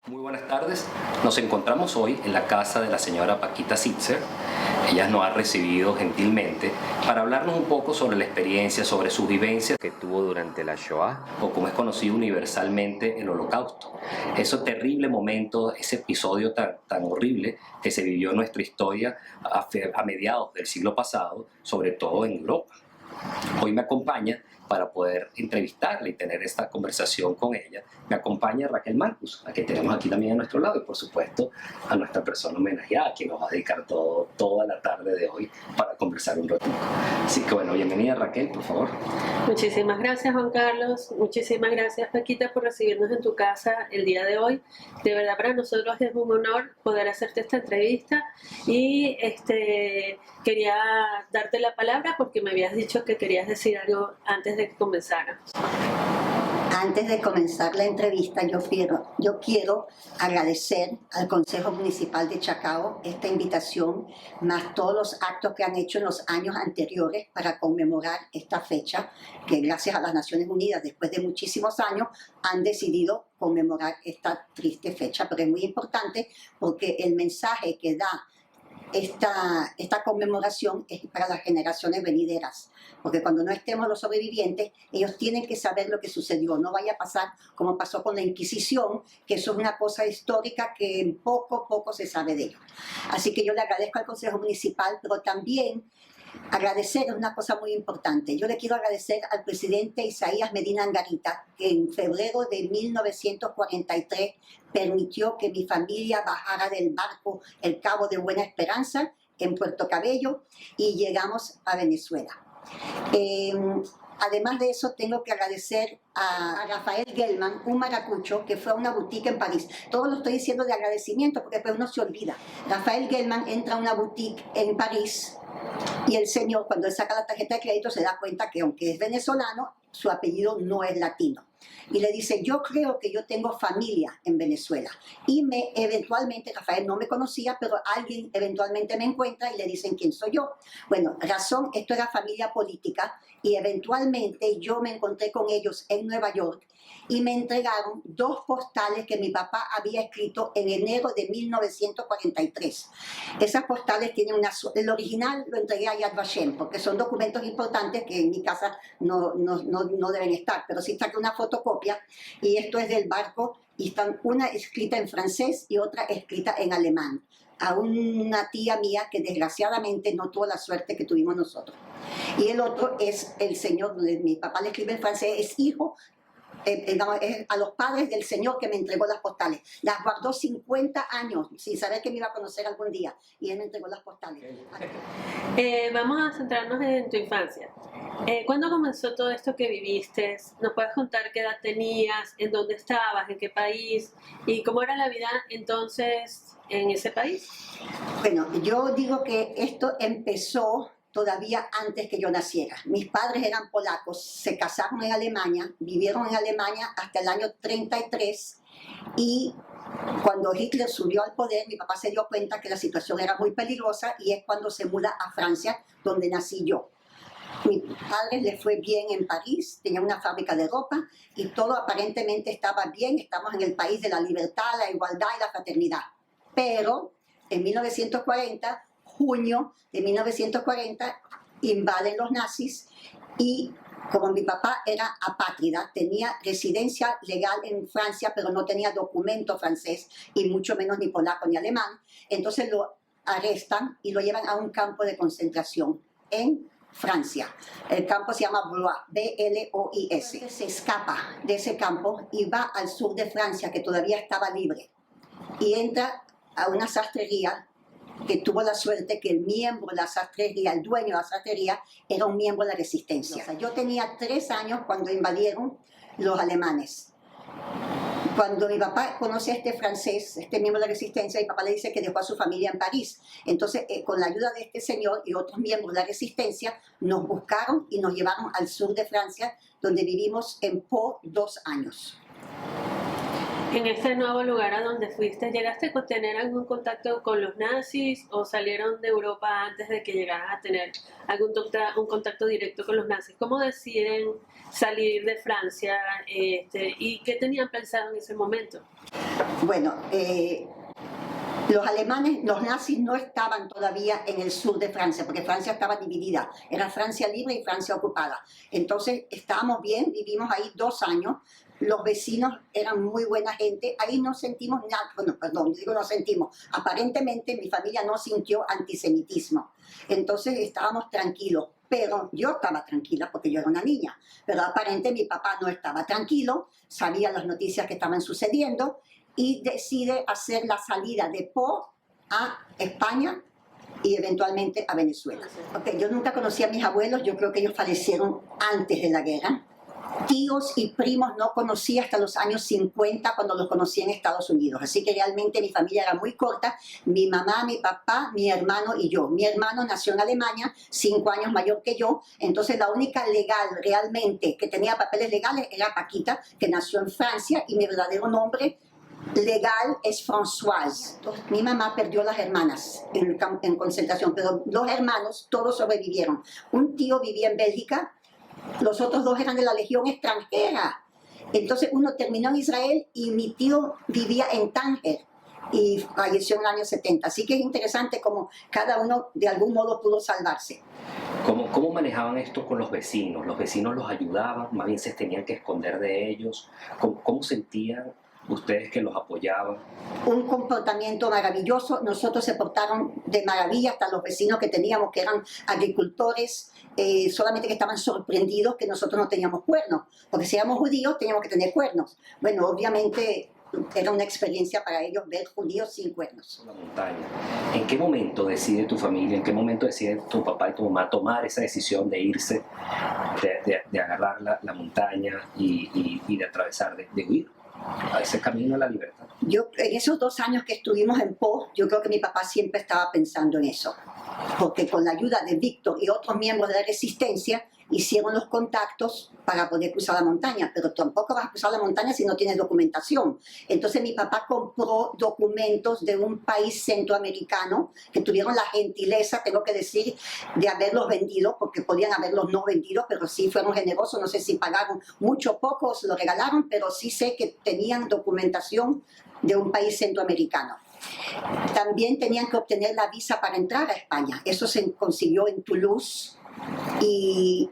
Muy buenas tardes, nos encontramos hoy en la casa de la señora Paquita Sitzer. Ella nos ha recibido gentilmente para hablarnos un poco sobre la experiencia, sobre sus vivencias que tuvo durante la Shoah, o como es conocido universalmente, el Holocausto. Ese terrible momento, ese episodio tan horrible que se vivió en nuestra historia a mediados del siglo pasado, sobre todo en Europa. Hoy me acompaña, para poder entrevistarla y tener esta conversación con ella, me acompaña Raquel Marcus, a quien tenemos aquí también a nuestro lado, y por supuesto a nuestra persona homenajeada, quien nos va a dedicar toda la tarde de hoy para conversar un ratito. Así que bueno, bienvenida Raquel, por favor. Muchísimas gracias, Juan Carlos. Muchísimas gracias, Paquita, por recibirnos en tu casa el día de hoy. De verdad, para nosotros es un honor poder hacerte esta entrevista y quería darte la palabra porque me habías dicho que querías decir algo antes de que comenzáramos. Antes de comenzar la entrevista, yo quiero agradecer al Consejo Municipal de Chacao esta invitación, más todos los actos que han hecho en los años anteriores para conmemorar esta fecha, que gracias a las Naciones Unidas, después de muchísimos años, han decidido conmemorar esta triste fecha. Pero es muy importante porque el mensaje que da esta conmemoración es para las generaciones venideras, porque cuando no estemos los sobrevivientes, ellos tienen que saber lo que sucedió. No vaya a pasar como pasó con la Inquisición, que eso es una cosa histórica que poco se sabe de ello. Así que yo le agradezco al Consejo Municipal, pero también agradecer es una cosa muy importante. Yo le quiero agradecer al presidente Isaías Medina Angarita, que en febrero de 1943 permitió que mi familia bajara del barco El Cabo de Buena Esperanza en Puerto Cabello y llegamos a Venezuela. Además de eso, tengo que agradecer a Rafael Gelman, un maracucho que fue a una boutique en París. Todo lo estoy diciendo de agradecimiento porque después uno se olvida. Rafael Gelman entra a una boutique en París y el señor, cuando él saca la tarjeta de crédito, se da cuenta que aunque es venezolano, su apellido no es latino. Y le dice, yo creo que yo tengo familia en Venezuela. Y eventualmente, Rafael no me conocía, pero alguien eventualmente me encuentra y le dicen quién soy yo. Bueno, razón, esto era familia política y eventualmente yo me encontré con ellos en Nueva York y me entregaron 2 postales que mi papá había escrito en enero de 1943. Esas postales tienen el original lo entregué a Yad Vashem, porque son documentos importantes que en mi casa no deben estar, pero sí saqué una fotocopia y esto es del barco y están una escrita en francés y otra escrita en alemán a una tía mía que desgraciadamente no tuvo la suerte que tuvimos nosotros. Y el otro es el señor, mi papá le escribe en francés, es hijo a los padres del señor que me entregó las postales. Las guardó 50 años sin saber que me iba a conocer algún día y él me entregó las postales. Vamos a centrarnos en tu infancia. ¿Cuándo comenzó todo esto que viviste? ¿Nos puedes contar qué edad tenías, en dónde estabas, en qué país y cómo era la vida entonces en ese país? Bueno, yo digo que esto empezó todavía antes que yo naciera. Mis padres eran polacos, se casaron en Alemania, vivieron en Alemania hasta el año 33 y cuando Hitler subió al poder, mi papá se dio cuenta que la situación era muy peligrosa y es cuando se muda a Francia, donde nací yo. Mi padre le fue bien en París, tenía una fábrica de ropa y todo aparentemente estaba bien, estamos en el país de la libertad, la igualdad y la fraternidad. Pero en 1940, junio de 1940, invaden los nazis y como mi papá era apátrida, tenía residencia legal en Francia, pero no tenía documento francés y mucho menos ni polaco ni alemán, entonces lo arrestan y lo llevan a un campo de concentración en Francia. El campo se llama Blois, B-L-O-I-S. Se escapa de ese campo y va al sur de Francia, que todavía estaba libre, y entra a una sastrería que tuvo la suerte que el miembro de la sastrería, el dueño de la sastrería, era un miembro de la resistencia. O sea, yo tenía 3 años cuando invadieron los alemanes. Cuando mi papá conoce a este francés, este miembro de la resistencia, mi papá le dice que dejó a su familia en París. Entonces, con la ayuda de este señor y otros miembros de la resistencia, nos buscaron y nos llevaron al sur de Francia, donde vivimos en Pau 2 años. En este nuevo lugar a donde fuiste, ¿llegaste a tener algún contacto con los nazis o salieron de Europa antes de que llegaras a tener un contacto directo con los nazis? ¿Cómo deciden salir de Francia y qué tenían pensado en ese momento? Bueno, los alemanes, los nazis no estaban todavía en el sur de Francia, porque Francia estaba dividida. Era Francia libre y Francia ocupada. Entonces estábamos bien, vivimos ahí 2 años. Los vecinos eran muy buena gente. Ahí no sentimos nada, bueno, perdón, digo no sentimos. Aparentemente mi familia no sintió antisemitismo. Entonces estábamos tranquilos. Pero yo estaba tranquila porque yo era una niña. Pero aparentemente mi papá no estaba tranquilo, sabía las noticias que estaban sucediendo y decide hacer la salida de Po a España y eventualmente a Venezuela. Okay, yo nunca conocí a mis abuelos, yo creo que ellos fallecieron antes de la guerra. Tíos y primos no conocí hasta los años 50 cuando los conocí en Estados Unidos. Así que realmente mi familia era muy corta. Mi mamá, mi papá, mi hermano y yo. Mi hermano nació en Alemania, 5 años mayor que yo. Entonces la única legal realmente que tenía papeles legales era Paquita, que nació en Francia, y mi verdadero nombre legal es Françoise. Mi mamá perdió las hermanas en concentración, pero los hermanos todos sobrevivieron. Un tío vivía en Bélgica. Los otros 2 eran de la Legión extranjera. Entonces uno terminó en Israel y mi tío vivía en Tánger y falleció en el año 70. Así que es interesante cómo cada uno de algún modo pudo salvarse. ¿Cómo manejaban esto con los vecinos? ¿Los vecinos los ayudaban? ¿Más bien se tenían que esconder de ellos? ¿Cómo sentían ustedes que los apoyaban? Un comportamiento maravilloso. Nosotros se portaron de maravilla, hasta los vecinos que teníamos, que eran agricultores, solamente que estaban sorprendidos que nosotros no teníamos cuernos, porque si éramos judíos teníamos que tener cuernos. Bueno, obviamente era una experiencia para ellos ver judíos sin cuernos. La montaña. ¿En qué momento decide tu familia, en qué momento decide tu papá y tu mamá tomar esa decisión de irse, de agarrar la montaña y de atravesar, de huir a ese camino a la libertad? Yo, en esos 2 años que estuvimos en Po, yo creo que mi papá siempre estaba pensando en eso, porque con la ayuda de Víctor y otros miembros de la resistencia hicieron los contactos para poder cruzar la montaña, pero tampoco vas a cruzar la montaña si no tienes documentación. Entonces mi papá compró documentos de un país centroamericano que tuvieron la gentileza, tengo que decir, de haberlos vendido, porque podían haberlos no vendido, pero sí fueron generosos. No sé si pagaron mucho o poco, se lo regalaron, pero sí sé que tenían documentación de un país centroamericano. También tenían que obtener la visa para entrar a España. Eso se consiguió en Toulouse. Y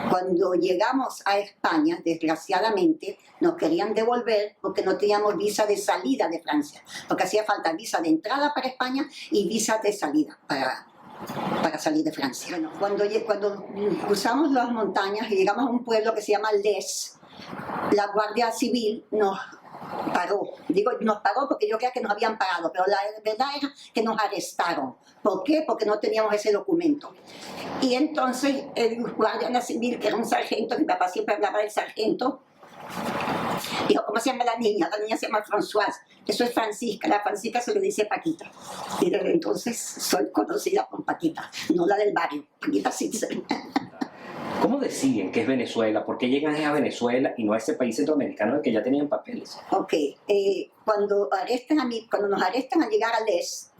cuando llegamos a España, desgraciadamente, nos querían devolver porque no teníamos visa de salida de Francia, porque hacía falta visa de entrada para España y visa de salida para salir de Francia. Bueno, cuando cruzamos las montañas y llegamos a un pueblo que se llama Les, la Guardia Civil nos paró. Digo, nos paró porque yo creía que nos habían parado, pero la verdad era que nos arrestaron. ¿Por qué? Porque no teníamos ese documento. Y entonces el guardia civil, que era un sargento, mi papá siempre hablaba del sargento, dijo, ¿cómo se llama la niña? La niña se llama Françoise. Eso es Francisca. La Francisca se le dice Paquita. Y desde entonces soy conocida por Paquita, no la del barrio, Paquita Sitzer. ¿Cómo deciden que es Venezuela? ¿Por qué llegan a Venezuela y no a ese país centroamericano en que ya tenían papeles? Ok, cuando nos arrestan al llegar a Les,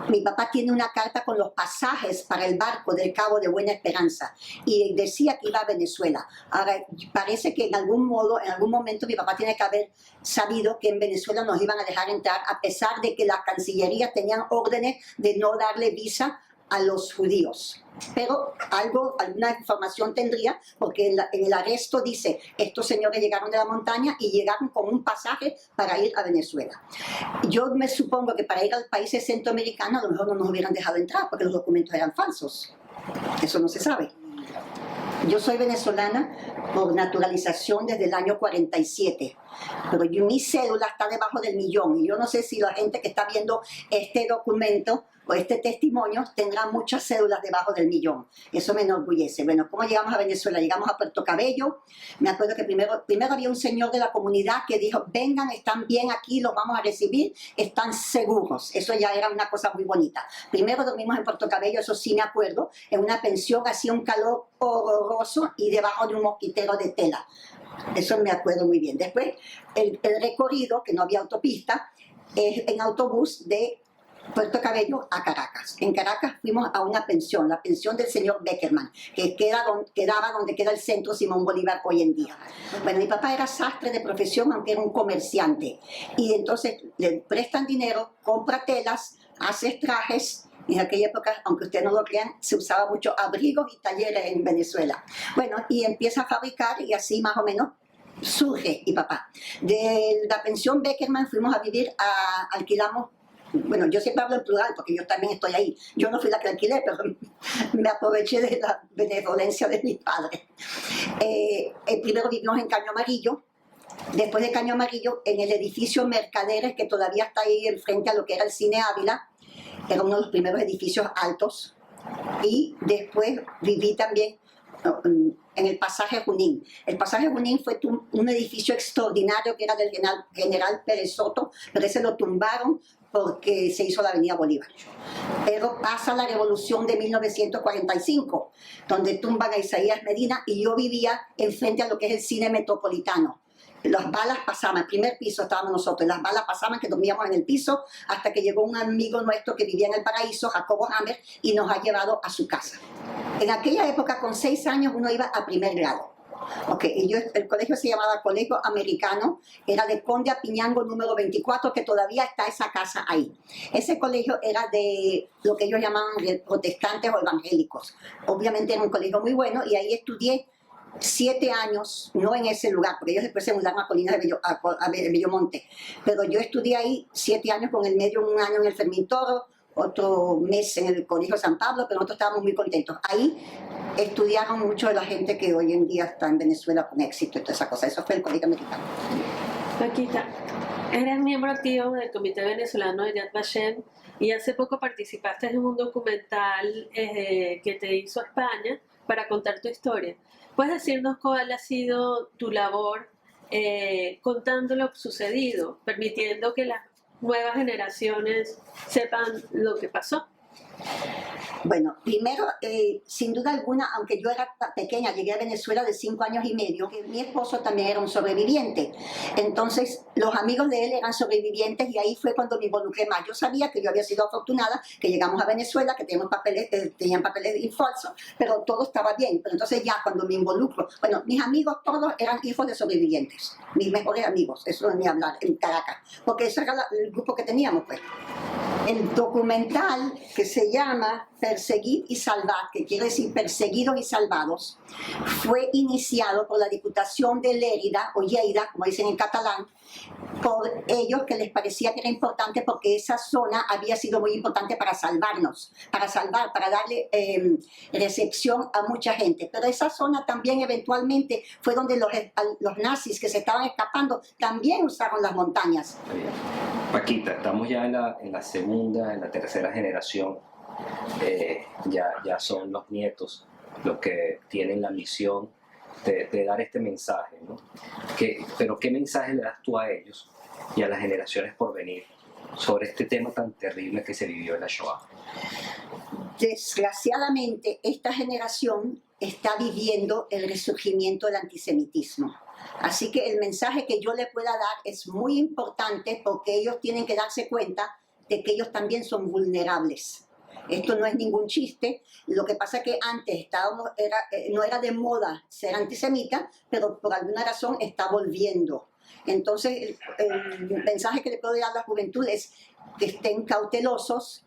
mi papá tiene una carta con los pasajes para el barco del Cabo de Buena Esperanza y decía que iba a Venezuela. Ahora, parece que en algún momento mi papá tiene que haber sabido que en Venezuela nos iban a dejar entrar, a pesar de que la Cancillería tenían órdenes de no darle visa a los judíos. Pero alguna información tendría, porque en el arresto dice, estos señores llegaron de la montaña y llegaron con un pasaje para ir a Venezuela. Yo me supongo que para ir al país centroamericano a lo mejor no nos hubieran dejado entrar porque los documentos eran falsos. Eso no se sabe. Yo soy venezolana por naturalización desde el año 47, pero mi cédula está debajo del 1.000.000 y yo no sé si la gente que está viendo este documento o este testimonio tendrá muchas cédulas debajo del 1.000.000. Eso me enorgullece. Bueno, ¿cómo llegamos a Venezuela? Llegamos a Puerto Cabello. Me acuerdo que primero había un señor de la comunidad que dijo, vengan, están bien aquí, los vamos a recibir, están seguros. Eso ya era una cosa muy bonita. Primero dormimos en Puerto Cabello, eso sí me acuerdo, en una pensión, hacía un calor horroroso y debajo de un mosquitero de tela. Eso me acuerdo muy bien. Después, el recorrido, que no había autopista, es en autobús de Puerto Cabello a Caracas. En Caracas fuimos a una pensión, la pensión del señor Beckerman, que quedaba donde queda el centro Simón Bolívar hoy en día. Bueno, mi papá era sastre de profesión, aunque era un comerciante. Y entonces le prestan dinero, compra telas, hace trajes. En aquella época, aunque ustedes no lo crean, se usaba mucho abrigos y talleres en Venezuela. Bueno, y empieza a fabricar y así más o menos surge mi papá. De la pensión Beckerman fuimos a vivir, alquilamos. Bueno, yo siempre hablo en plural porque yo también estoy ahí. Yo no fui la que alquilé, pero me aproveché de la benevolencia de mis padres. Primero vivimos en Caño Amarillo. Después de Caño Amarillo, en el edificio Mercaderes, que todavía está ahí enfrente a lo que era el Cine Ávila. Era uno de los primeros edificios altos. Y después viví también en el Pasaje Junín. El Pasaje Junín fue un edificio extraordinario que era del general Pérez Soto, pero ese lo tumbaron porque se hizo la Avenida Bolívar. Pero pasa la revolución de 1945, donde tumban a Isaías Medina, y yo vivía enfrente a lo que es el cine Metropolitano. Las balas pasaban, el primer piso estábamos nosotros, las balas pasaban, que dormíamos en el piso, hasta que llegó un amigo nuestro que vivía en el Paraíso, Jacobo Hammer, y nos ha llevado a su casa. En aquella época, con 6 años, uno iba a primer grado. Y el colegio se llamaba Colegio Americano, era de Conde Apiñango número 24, que todavía está esa casa ahí. Ese colegio era de lo que ellos llamaban protestantes o evangélicos. Obviamente era un colegio muy bueno, y ahí estudié 7 años, no en ese lugar, porque ellos después se mudaron a Colinas de Bellomonte, pero yo estudié ahí 7 años, con el medio 1 año en el Fermín Toro, otro mes en el Colegio San Pablo, pero nosotros estábamos muy contentos. Ahí estudiaron mucho de la gente que hoy en día está en Venezuela con éxito y toda esa cosa. Eso fue el Colegio Americano. Paquita, eres miembro activo del Comité Venezolano de Yad Vashem y hace poco participaste en un documental que te hizo España para contar tu historia. ¿Puedes decirnos cuál ha sido tu labor contando lo sucedido, permitiendo que las nuevas generaciones sepan lo que pasó? Bueno, primero, sin duda alguna, aunque yo era pequeña, llegué a Venezuela de 5 años y medio, que mi esposo también era un sobreviviente. Entonces, los amigos de él eran sobrevivientes, y ahí fue cuando me involucré más. Yo sabía que yo había sido afortunada, que llegamos a Venezuela, que tenían papeles falsos, pero todo estaba bien. Pero entonces ya cuando me involucro, bueno, mis amigos todos eran hijos de sobrevivientes, mis mejores amigos, eso es ni hablar, en Caracas, porque ese era el grupo que teníamos, pues. El documental, que se llama Perseguir y Salvar, que quiere decir Perseguidos y Salvados, fue iniciado por la Diputación de Lérida, o Lleida, como dicen en catalán, por ellos, que les parecía que era importante porque esa zona había sido muy importante para salvarnos, para darle recepción a mucha gente. Pero esa zona también eventualmente fue donde los nazis que se estaban escapando también usaron las montañas. Paquita, estamos ya en la segunda, en la tercera generación. Ya son los nietos los que tienen la misión de dar este mensaje, ¿no? Pero ¿qué mensaje le das tú a ellos y a las generaciones por venir sobre este tema tan terrible que se vivió en la Shoah? Desgraciadamente, esta generación está viviendo el resurgimiento del antisemitismo. Así que el mensaje que yo le pueda dar es muy importante, porque ellos tienen que darse cuenta de que ellos también son vulnerables. Esto no es ningún chiste. Lo que pasa es que antes no era de moda ser antisemita, pero por alguna razón está volviendo. Entonces, el mensaje que le puedo dar a la juventud es que estén cautelosos,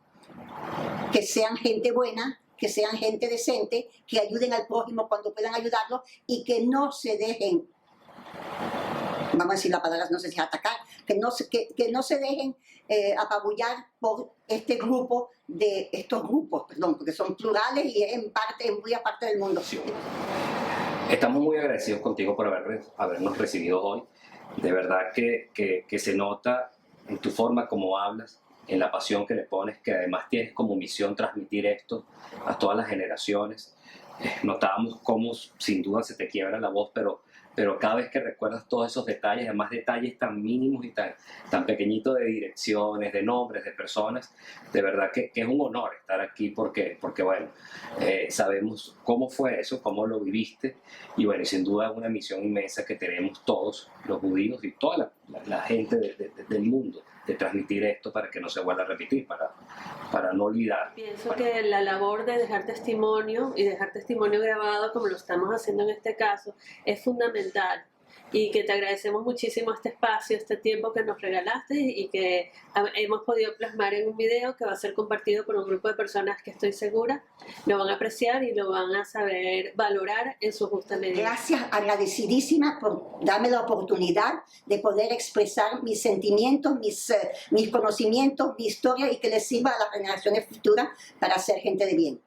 que sean gente buena, que sean gente decente, que ayuden al prójimo cuando puedan ayudarlo, y que no se dejen, vamos a decir la palabra, no sé si atacar, que no se dejen apabullar por estos grupos, perdón, porque son plurales y es muy aparte del mundo. Estamos muy agradecidos contigo por habernos recibido hoy. De verdad que se nota en tu forma como hablas, en la pasión que le pones, que además tienes como misión transmitir esto a todas las generaciones. Notábamos cómo sin duda se te quiebra la voz, pero pero cada vez que recuerdas todos esos detalles, además detalles tan mínimos y tan pequeñitos de direcciones, de nombres, de personas, de verdad que es un honor estar aquí porque bueno, sabemos cómo fue eso, cómo lo viviste, y bueno, y sin duda es una misión inmensa que tenemos todos los judíos y toda la gente del mundo, de transmitir esto para que no se vuelva a repetir, para no olvidar. Pienso que la labor de dejar testimonio y dejar testimonio grabado, como lo estamos haciendo en este caso, es fundamental. Y que te agradecemos muchísimo este espacio, este tiempo que nos regalaste y que hemos podido plasmar en un video que va a ser compartido por un grupo de personas que estoy segura lo van a apreciar y lo van a saber valorar en su justa medida. Gracias, agradecidísima por darme la oportunidad de poder expresar mis sentimientos, mis conocimientos, mi historia, y que les sirva a las generaciones futuras para ser gente de bien.